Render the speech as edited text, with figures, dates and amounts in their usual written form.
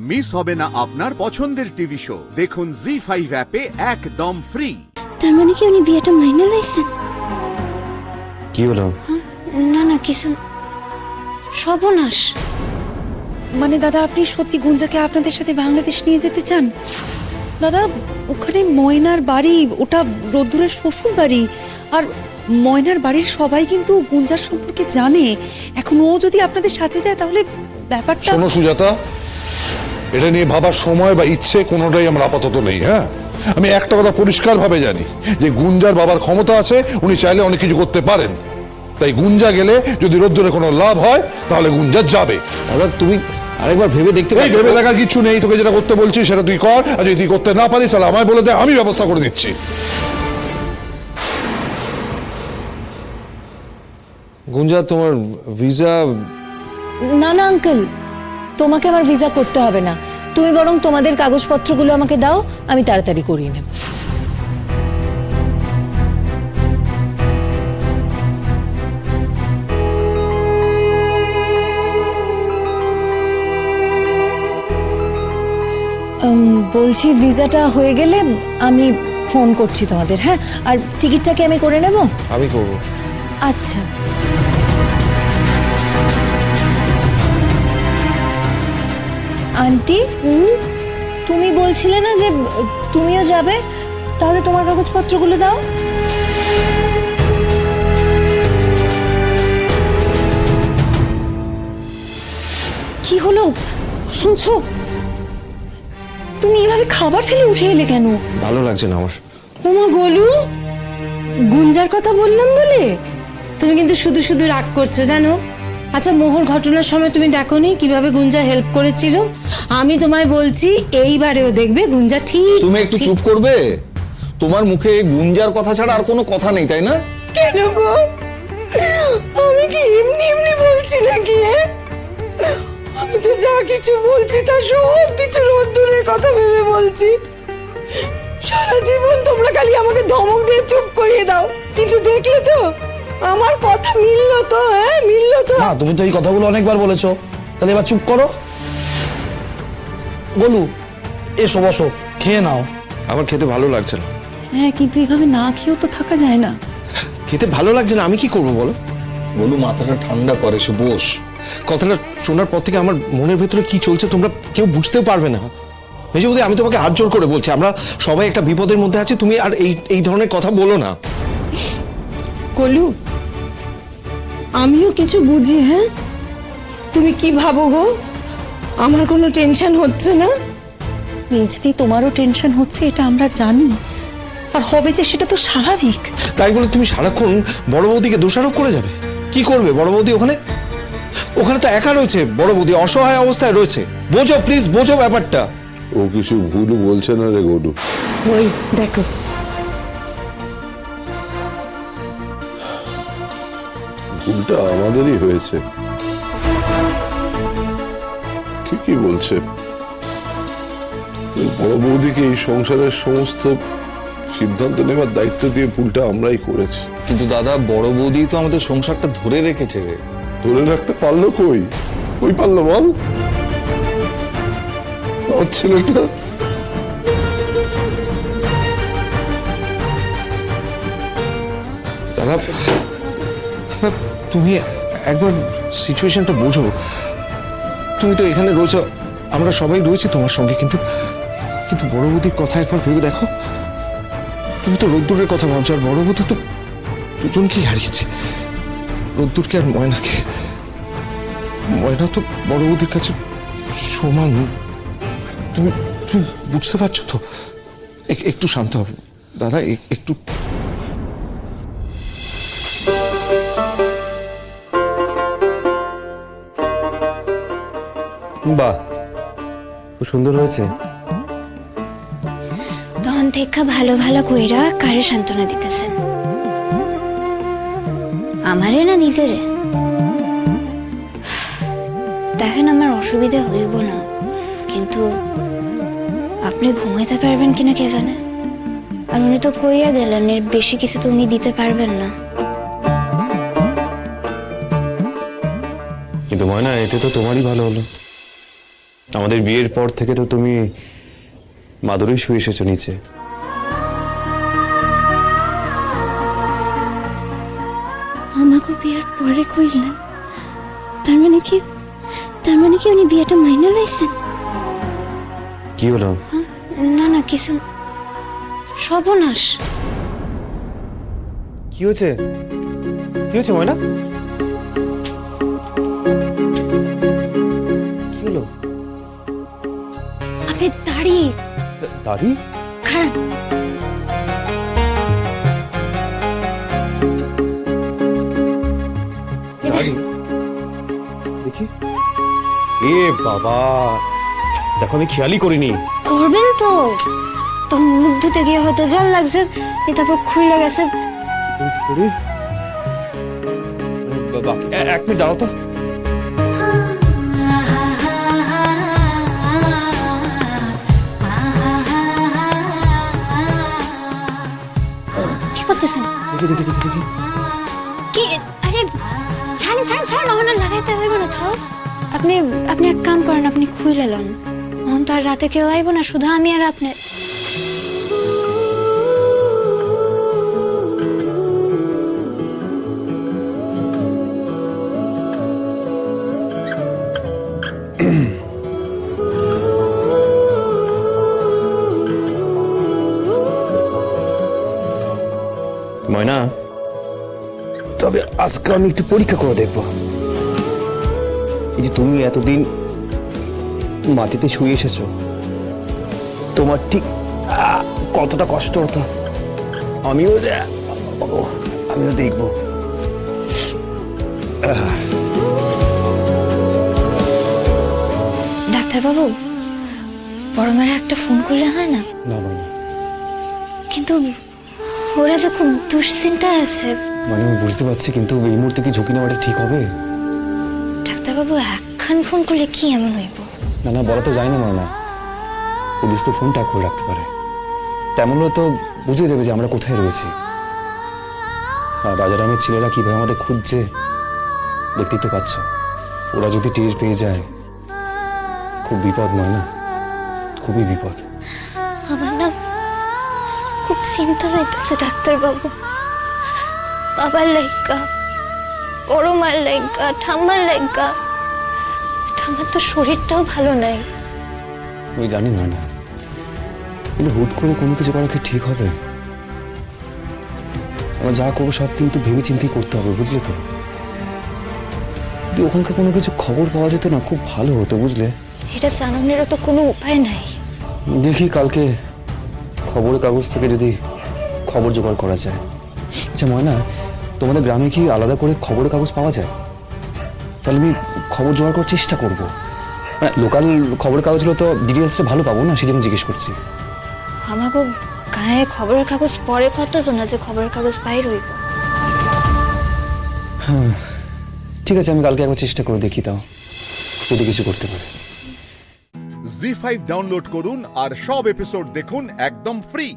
Miss হবে না আপনার পছন্দের টিভি শো। দেখুন জি5 অ্যাপে একদম ফ্রি। তার মানে কি উনি বিয়েটা মাইনে লাইছেন? কি হলো? না না কিছু, সর্বনাশ। মানে দাদা, আপনি সত্যি গুঞ্জাকে আপনাদের সাথে বাংলাদেশ নিয়ে যেতে চান? দাদা, ওখানে ময়নার বাড়ি, ওটা রোদ্দুরের শ্বশুর বাড়ি, আর ময়নার বাড়ির সবাই কিন্তু গুঞ্জার সম্পর্কে জানে। এখন ও যদি আপনাদের সাথে যায় তাহলে ব্যাপারটা। শোনো সুজাতা, এটা নিয়ে ভাবার সময় বা ইচ্ছে কোনোটাই আমার আপাতত নেই। হ্যাঁ, আমি একটা কথা পরিষ্কার ভাবে জানি যে গুঞ্জার বাবার ক্ষমতা আছে, উনি চাইলে অনেক কিছু করতে পারেন। তাই গুঞ্জা গেলে যদি রোদ্দুরে কোনো লাভ হয় তাহলে গুঞ্জা যাবে। দাদা তুমি আরেকবার ভেবে দেখতে এই ভেবে দেখার কিছু নেই, তোকে যেটা করতে বলছি সেটা তুই কর, আর যদি তুই করতে না পারিস তাহলে আমায় বলে দে, আমি ব্যবস্থা করে দিচ্ছি। গুঞ্জা, তোমার ভিসা। না না আঙ্কেল, তোমাকে আমার ভিসা করতে হবে না। তুমি বরং তোমাদের কাগজপত্রগুলো আমাকে দাও, আমি তাড়াতাড়ি করিয়ে নেব। বলছি ভিসাটা হয়ে গেলে আমি ফোন করছি তোমাদের। হ্যাঁ, আর টিকিটটাকে আমি করে নেব। আমি করব। আচ্ছা। আন্টি, তুমি বলছিলে না যে তুমিও যাবে? তাহলে তোমার কাগজপত্রগুলো দাও। কি হলো শুনছো? তুমি এভাবে খাবার ফেলে উঠে এলে কেন? ভালো লাগছে না আমার। ওমা গোলু, গুঞ্জার কথা বললাম বলে তুমি কিন্তু শুধু শুধু রাগ করছো জানো। আচ্ছা, মোহর ঘটনার সময় তুমি দেখোনি কিভাবে গুঞ্জা হেল্প করেছিল? আমি তোমায় বলছি এইবারেও দেখবে গুঞ্জা ঠিক। তুমি একটু চুপ করবে? তোমার মুখে গুঞ্জার কথা ছাড়া আর কোনো কথা নেই, তাই না? কেন গো, আমি কি এমনি এমনি বলছি নাকি? আমি তো যা কিছু বলছি তা সব কিছু রোদ্দুরের কথা ভেবে বলছি। সারা জীবন তোমরা খালি আমাকে ধমক দিয়ে চুপ করিয়ে দাও, কিন্তু দেখলে তো আমার কথা মিললো তো? হ্যাঁ মিললো তো। না, তুমি তো এই কথাগুলো অনেকবার বলেছো, তাহলে এবার চুপ করো। বলু, এসো বসো, খেয়ে নাও। আমার খেতে ভালো লাগছে না। হ্যাঁ, কিন্তু এভাবে না খেয়েও তো থাকা যায় না। খেতে ভালো লাগছে না, আমি কি করবো বলো? বলু, মাথাটা ঠান্ডা করে, সে বস। কথাটা শোনার পর থেকে আমার মনের ভেতরে কি চলছে তোমরা কেউ বুঝতেও পারবে না। মেজবৌদি, আমি তোমাকে হাত জোর করে বলছি, আমরা সবাই একটা বিপদের মধ্যে আছি, তুমি আর এই ধরনের কথা বলো না। কলু, আমিও কিছু বুঝি। হ্যাঁ, তুমি কি ভাবো গো? আমার কোনো টেনশন হচ্ছে না? মেজদি, তোমারও টেনশন হচ্ছে, এটা আমরা জানি, আর হবে যে সেটা তো স্বাভাবিক। তাই বলে তুমি সারাক্ষণ বড় বৌদিকে দোষারোপ করে যাবে? কি করবে বড় বৌদি ওখানে? ওখানে তো একা রয়েছে, বড় বৌদি অসহায় অবস্থায় রয়েছে। বোঝো প্লিজ, বোঝো ব্যাপারটা। ও কিছু ভুল বলছে না রে গরু। ওই দেখো, ভুলটা আমাদেরই হয়েছে। ঠিকই বলছে, বড় বৌদিকে এই সংসারের সমস্ত সিদ্ধান্ত নেবার দায়িত্ব দিয়ে ভুলটা আমরাই করেছি। কিন্তু দাদা, বড় বৌদি তো আমাদের সংসারটা ধরে রেখেছে রে। ধরে রাখতে পারলো কই? কই পারলো বল? আমার ছেলেটা দাদা, তুমি একবার সিচুয়েশনটা বোঝো। তুমি তো এখানে রয়েছো, আমরা সবাই রয়েছি তোমার সঙ্গে, কিন্তু কিন্তু বড় বৌদির কথা একবার ভেবে দেখো। তুমি তো রোদ্দুরের কথা ভাবছো, আর বড় বৌদি তো দুজনকেই হারিয়েছে, রোদ্দুরকে আর ময়নাকে। ময়না তো বড় বৌদির কাছে সমান। তুমি তুমি বুঝতে পারছো তো? একটু শান্ত হবে দাদা, একটু। বাহ, খুব সুন্দর হয়েছে। তখন থেকে ভালো ভালো কইরা কারে সান্ত্বনা দিতেছেন? আমারে না নিজেরে? দেখেন, আমার অসুবিধা হইব না, কিন্তু আপনি ঘুমাইতে পারবেন কিনা কে জানে। আর উনি তো কইয়া গেলেন এর বেশি কিছু তো উনি দিতে পারবেন না। কিন্তু ময়না, এতে তো তোমারই ভালো হলো। আমাদের বিয়ের পর থেকে তো তুমি মাদুরেই শুয়ে এসেছো নিচে। আমাকে বিয়ের পরে কইলেন, তার মানে কি উনি বিয়েটা মাইনে লইছেন? কি হলো? না না কিছু না। সর্বনাশ। কি হয়েছে ময়না? কি হলো? আপনি দাড়ি দাড়ি? খারাপ। দাড়ি দেখি। এ বাবা, দেখো আমি খেয়ালই করিনি। করবেন তো, তখন মুখ ধুতে গিয়ে হয়তো জল লাগছে, তারপর খুইলে গেছে। বাবা, এক মিনিট দাঁড়াও তো। কি করতেছেন? দেখি। কি? আরে ছাড়েন, ওখানে লাগাইতে হইব না। থাও, আপনি এক কাম করেন, আপনি খুইলে লন। তখন তো আর রাতে কেউ আইব না, শুধু আমি আর আপনি। ময়না, তবে আজকে আমি একটু পরীক্ষা করে দেখব, এই যে তুমি এতদিন মাটিতে শুয়ে এসেছো, তোমার ঠিক কতটা কষ্ট হতো আমিও দেখব। ডাক্তারবাবু, বড় মেয়েরা একটা ফোন করলে হয় না? না ময়না, কিন্তু ওরা যে খুব দুশ্চিন্তায় আছে। মানে আমি বুঝতে পারছি, কিন্তু এই মুহূর্তে কি ঝুঁকি নেওয়াটা ঠিক হবে? ডাক্তারবাবু, একখান ফোন করলে কি এমন হইব? না বলা তো যায় না ময়না, পুলিশ তো ফোন ট্যাগ করে রাখতে পারে, তেমন হলে তো বুঝে যাবে যে আমরা কোথায় রয়েছি। আর রাজারামের ছেলেরা কিভাবে আমাদের খুঁজছে দেখতেই তো পাচ্ছ। ওরা যদি টের পেয়ে যায়, খুব বিপদ ময়না, খুবই বিপদ। আমার না খুব চিন্তা হইতেছে ডাক্তারবাবু। বাবার লাইগা, বড় মার লাইগা, ঠাম্মার লাইগা। ঠাম্মার তো শরীরটাও ভালো নাই। আমি জানি ময়না, কিন্তু হুট করে কোনো কিছু করা কি ঠিক হবে? আমরা যা করবো সব কিন্তু ভেবে চিন্তেই করতে হবে, বুঝলে তো? যদি ওখানকার কোনো কিছু খবর পাওয়া যেত না, খুব ভালো হতো, বুঝলে? এটা জানানোরও তো কোনো উপায় নাই। দেখি কালকে খবরের কাগজ থেকে যদি খবর জোগাড় করা যায়। আচ্ছা ময়না, তোমাদের গ্রামে কি আলাদা করে খবরের কাগজ পাওয়া যায়? তাহলে আমি খবর জোগাড় করার চেষ্টা করবো। লোকাল খবরের কাগজগুলো তো ডিটেলসটা ভালো পাবো না, সেজন্য জিজ্ঞেস করছি। আমাকে গায়ে খবরের কাগজ পরে কতজন আছে, খবরের কাগজ বাইর হইব। হ্যাঁ ঠিক আছে, আমি কালকে একবার চেষ্টা করে দেখি, তাও যদি কিছু করতে পারে। জি5 ডাউনলোড করুন আর সব এপিসোড দেখুন একদম ফ্রি।